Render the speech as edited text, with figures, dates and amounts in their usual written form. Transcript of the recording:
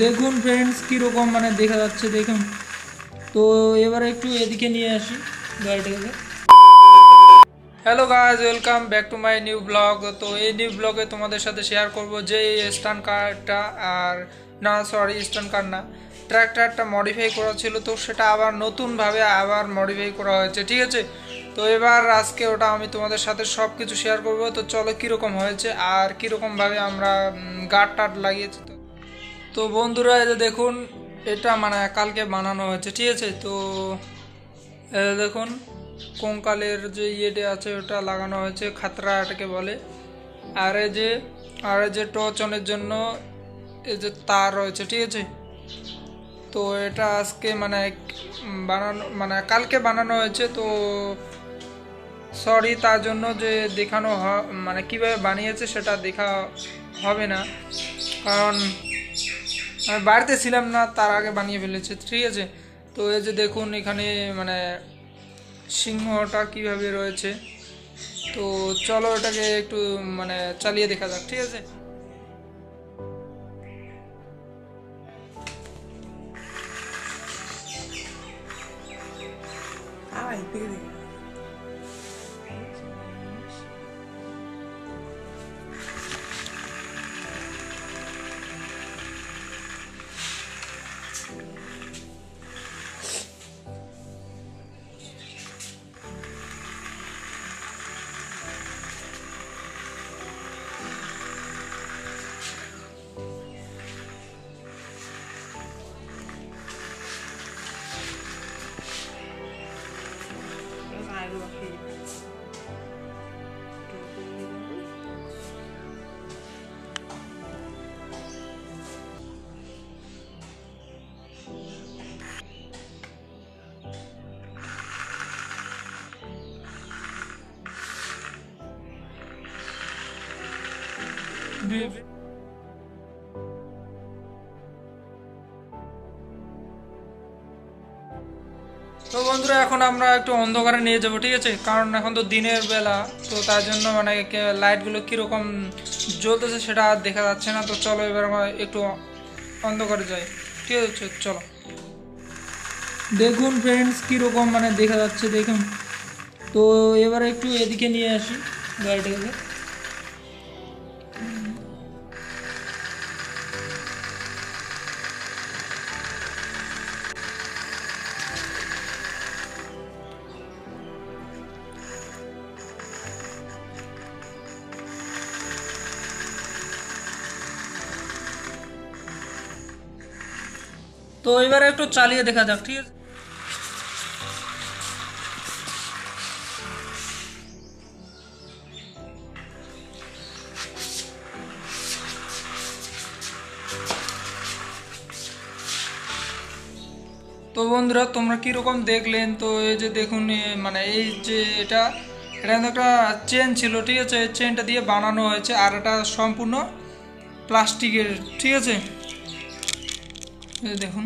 দেখুন ফ্রেন্ডস কীরকম মানে দেখা যাচ্ছে দেখুন। তো এবার একটু এদিকে নিয়ে আসি গাড়িটাকে। Hello guys, welcome back to my new blog. তো এই নিউ ব্লগে তোমাদের সাথে শেয়ার করব যে এই স্টান কারটা আর না সরি স্টান কার না, ট্র্যাক্টরটা মডিফাই করা ছিল, তো সেটা আবার নতুনভাবে আবার মডিফাই করা হয়েছে, ঠিক আছে। তো এবার আজকে ওটা আমি তোমাদের সাথে সব কিছু শেয়ার করব। তো চলো কীরকম হয়েছে আর কীরকমভাবে আমরা গার্ড টার্ড লাগিয়েছি। তো বন্ধুরা এই যে দেখুন, এটা মানে কালকে বানানো হয়েছে, ঠিক আছে। তো দেখুন কঙ্কালের যে ইয়েটা আছে ওটা লাগানো হয়েছে, খাতরা এটাকে বলে। আর এই যে টর্চনের জন্য এই যে তার রয়েছে, ঠিক আছে। তো এটা আজকে মানে বানানো মানে কালকে বানানো হয়েছে। তো সরি তার জন্য যে দেখানো মানে কিভাবে বানিয়েছে সেটা দেখা হবে না, কারণ আমি বাড়িতে ছিলাম না, তার আগে বানিয়ে ফেলেছে, ঠিক আছে। তো এই যে দেখুন এখানে মানে সিংহটা কিভাবে রয়েছে। তো চলো এটাকে একটু মানে চালিয়ে দেখা যাক, ঠিক আছে। তো বন্ধুরা এখন আমরা একটু অন্ধকারে নিয়ে যাবো, ঠিক আছে, কারণ এখন তো দিনের বেলা, তো তার জন্য মানে লাইটগুলো কীরকম জ্বলতেছে সেটা আর দেখা যাচ্ছে না। তো চলো এবার আমরা একটু অন্ধকারে যাই, ঠিক আছে, চলো। দেখুন ফ্রেন্ডস কীরকম মানে দেখা যাচ্ছে দেখুন। তো এবার একটু এদিকে নিয়ে আসি গাড়িটাকে। তো এবারে একটু চালিয়ে দেখা যাক, ঠিক আছে। তো বন্ধুরা তোমরা কীরকম দেখলেন। তো এই যে দেখুন মানে এই যে এটা কিন্তু একটা চেন ছিল, ঠিক আছে, এই চেনটা দিয়ে বানানো হয়েছে, আর এটা সম্পূর্ণ প্লাস্টিকের, ঠিক আছে। এই দেখুন।